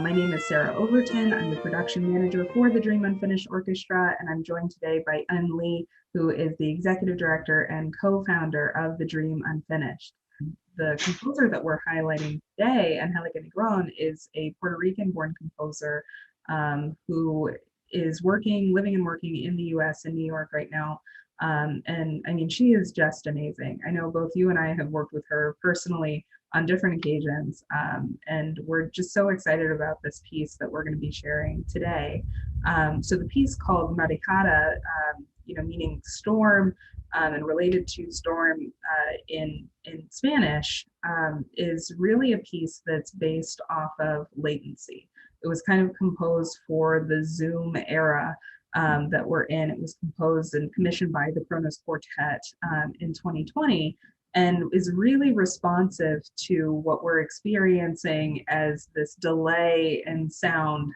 My name is Sarah Overton. I'm the production manager for the Dream Unfinished Orchestra, and I'm joined today by Eun Lee, who is the executive director and co-founder of the Dream Unfinished. The composer that we're highlighting today, Angélica Negrón, is a Puerto Rican-born composer who is living and working in the US, in New York right now. And I mean, she is just amazing. I know both you and I have worked with her personally on different occasions, and we're just so excited about this piece that we're going to be sharing today. So the piece called Marejada, meaning storm, and related to storm in Spanish, is really a piece that's based off of latency. It was kind of composed for the Zoom era that we're in. It was composed and commissioned by the Kronos Quartet in 2020, and is really responsive to what we're experiencing as this delay in sound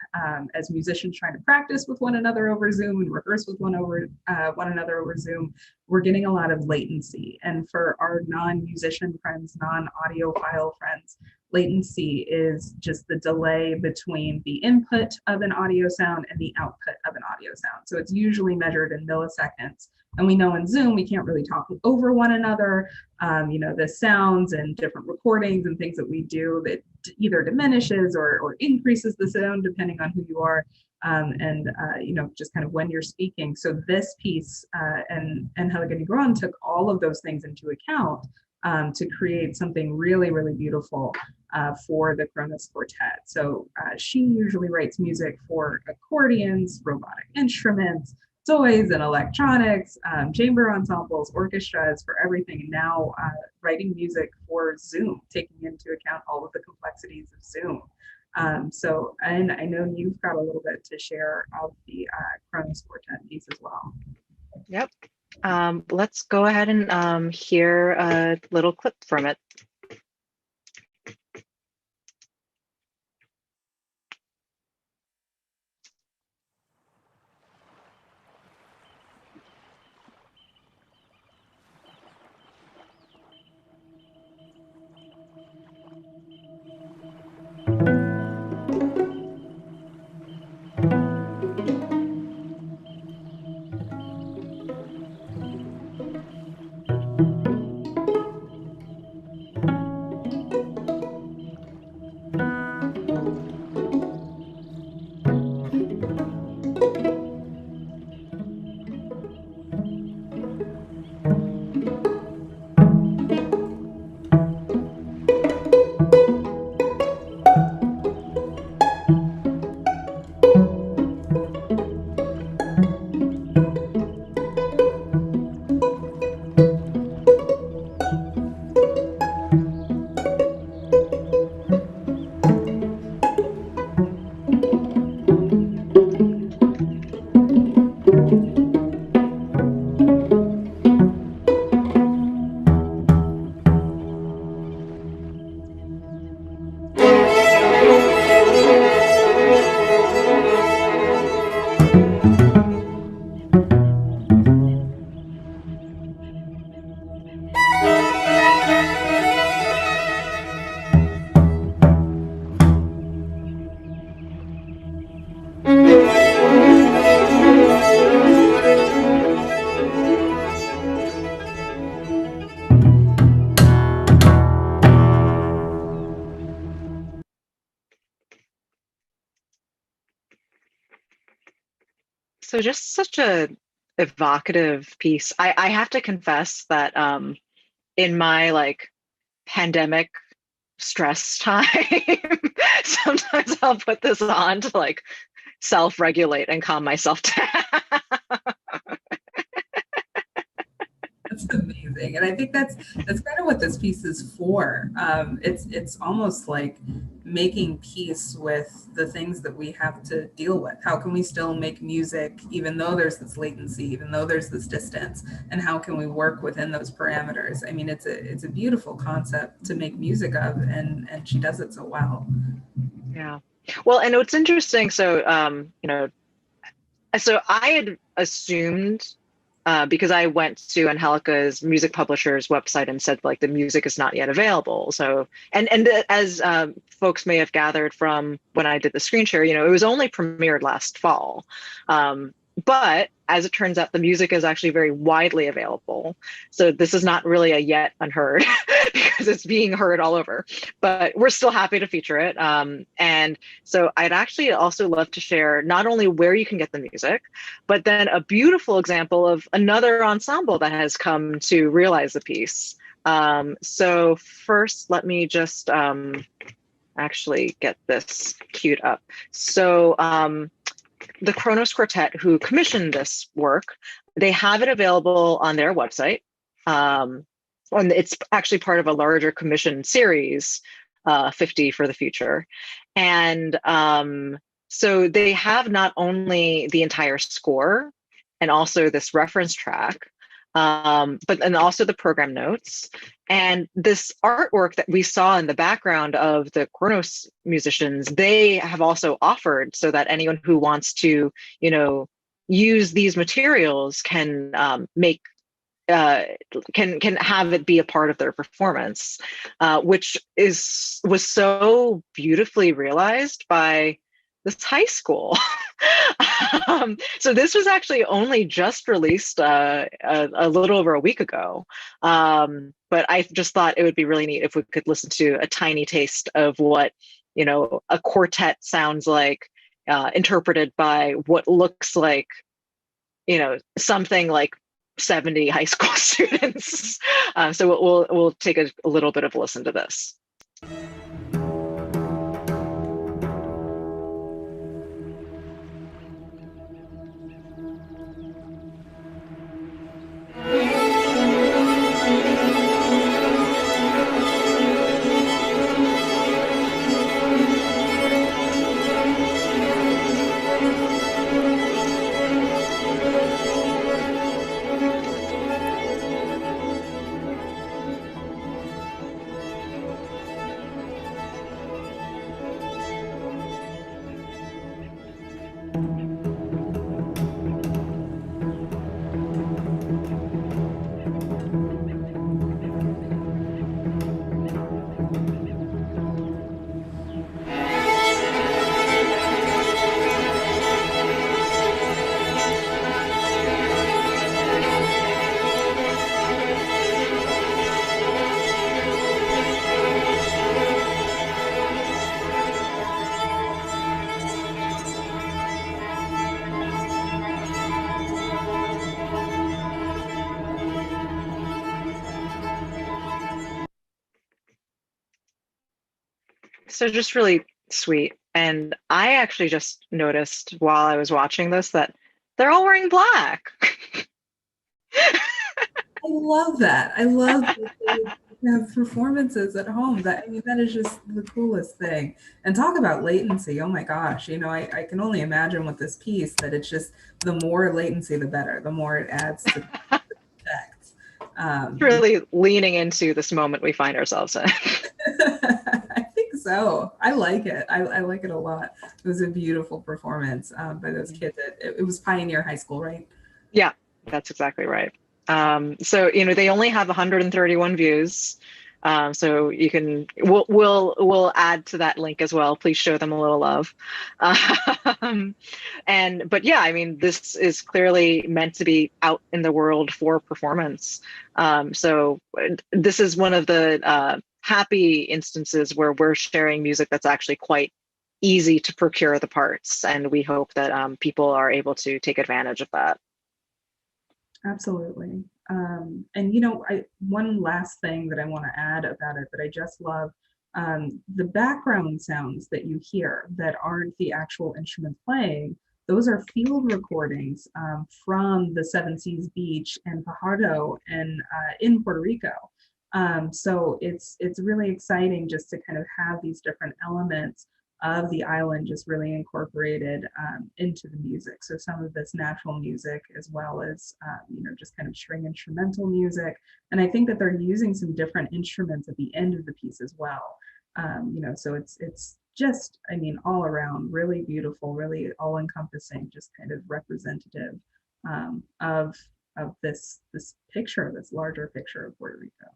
as musicians trying to practice with one another over Zoom and rehearse with one another over Zoom. We're getting a lot of latency. And for our non-musician friends, non-audiophile friends, latency is just the delay between the input of an audio sound and the output of an audio sound. So it's usually measured in milliseconds. And we know in Zoom, we can't really talk over one another. The sounds and different recordings and things that we do that either diminishes or increases the sound depending on who you are. Just kind of when you're speaking. So this piece and Angélica Negrón took all of those things into account to create something really, really beautiful for the Kronos Quartet. So she usually writes music for accordions, robotic instruments, toys and electronics, chamber ensembles, orchestras, for everything. And now writing music for Zoom, taking into account all of the complexities of Zoom. And I know you've got a little bit to share of the Kronos Quartet piece as well. Yep. Let's go ahead and hear a little clip from it. So just such a evocative piece. I have to confess that in my pandemic stress time, sometimes I'll put this on to self-regulate and calm myself down. That's amazing, and I think that's kind of what this piece is for. It's almost like making peace with the things that we have to deal with. How can we still make music even though there's this latency, even though there's this distance, and how can we work within those parameters? I mean, it's a beautiful concept to make music of, and she does it so well. Yeah. Well, and what's interesting, so so I had assumed because I went to Angelica's music publisher's website and said like the music is not yet available. So and as folks may have gathered from when I did the screen share, you know, it was only premiered last fall. But as it turns out, the music is actually very widely available. So this is not really a yet unheard because it's being heard all over. But we're still happy to feature it. And so I'd actually also love to share not only where you can get the music, but then a beautiful example of another ensemble that has come to realize the piece. So first, let me just actually get this queued up. So the Kronos Quartet, who commissioned this work, they have it available on their website. And it's actually part of a larger commission series, 50 for the Future. And so they have not only the entire score and also this reference track, but and also the program notes and this artwork that we saw in the background of the Kronos musicians. They have also offered so that anyone who wants to, you know, use these materials can make can have it be a part of their performance, which was so beautifully realized by this high school. So this was actually only just released a little over a week ago. But I just thought it would be really neat if we could listen to a tiny taste of what, you know, a quartet sounds like, interpreted by what looks like, you know, something like 70 high school students. So we'll take a little bit of a listen to this. So just really sweet. And I actually just noticed while I was watching this that they're all wearing black. I love that. I love that they have performances at home. That, I mean, that is just the coolest thing. And talk about latency. Oh my gosh. You know, I can only imagine with this piece that it's just the more latency, the better, the more it adds to the effect. Really leaning into this moment we find ourselves in. I think so. I like it. I like it a lot. It was a beautiful performance by those kids. It was Pioneer High School, right? Yeah, that's exactly right. So, you know, they only have 131 views. So you can, we'll add to that link as well. Please show them a little love. But yeah, I mean, this is clearly meant to be out in the world for performance. So this is one of the happy instances where we're sharing music that's actually quite easy to procure the parts. And we hope that people are able to take advantage of that. Absolutely. And you know, one last thing that I want to add about it that I just love, the background sounds that you hear that aren't the actual instrument playing, those are field recordings from the Seven Seas Beach and Fajardo and in Puerto Rico. So it's really exciting just to kind of have these different elements of the island just really incorporated into the music. So some of this natural music as well as, you know, just kind of string instrumental music. And I think that they're using some different instruments at the end of the piece as well. You know, so it's just, I mean, all around really beautiful, really all encompassing, just kind of representative of this picture, this larger picture of Puerto Rico.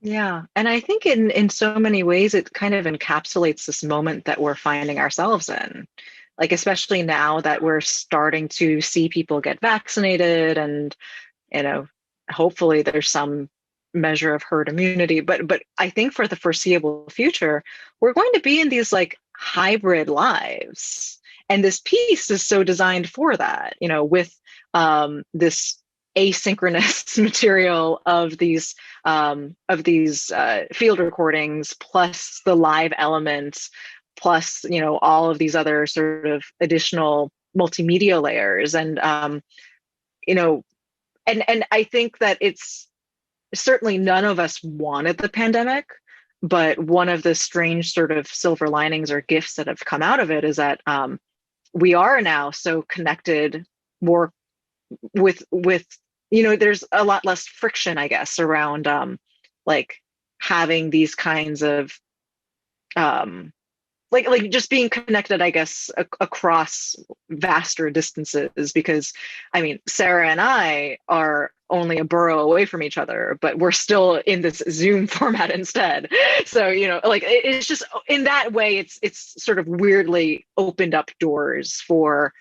Yeah. And I think in so many ways it kind of encapsulates this moment that we're finding ourselves in. Like especially now that we're starting to see people get vaccinated and, you know, hopefully there's some measure of herd immunity. But I think for the foreseeable future, we're going to be in these like hybrid lives. And this piece is so designed for that, you know, with this asynchronous material of these field recordings plus the live elements plus you know all of these other sort of additional multimedia layers and you know and I think that it's certainly none of us wanted the pandemic, but one of the strange sort of silver linings or gifts that have come out of it is that we are now so connected more with you know there's a lot less friction I guess around like having these kinds of um like just being connected I guess across vaster distances because I mean Sarah and I are only a borough away from each other but we're still in this Zoom format instead so you know like it's just in that way it's sort of weirdly opened up doors for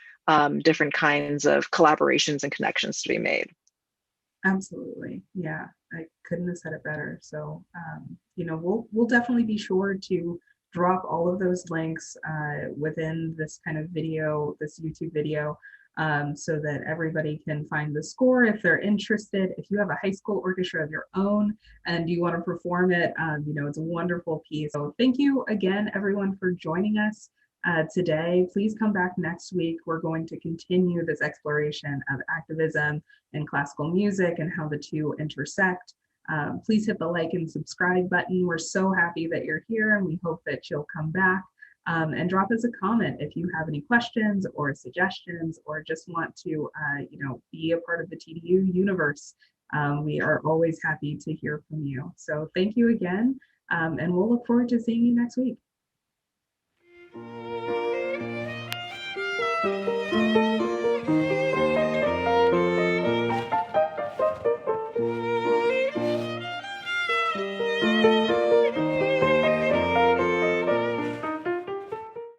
different kinds of collaborations and connections to be made. Absolutely. Yeah, I couldn't have said it better. So, you know, we'll definitely be sure to drop all of those links within this kind of video, this YouTube video, so that everybody can find the score if they're interested. If you have a high school orchestra of your own and you want to perform it, you know, it's a wonderful piece. So thank you again, everyone, for joining us today. Please come back next week. We're going to continue this exploration of activism and classical music and how the two intersect. Please hit the like and subscribe button. We're so happy that you're here and we hope that you'll come back and drop us a comment if you have any questions or suggestions or just want to you know, be a part of the TDU universe. We are always happy to hear from you. So thank you again and we'll look forward to seeing you next week.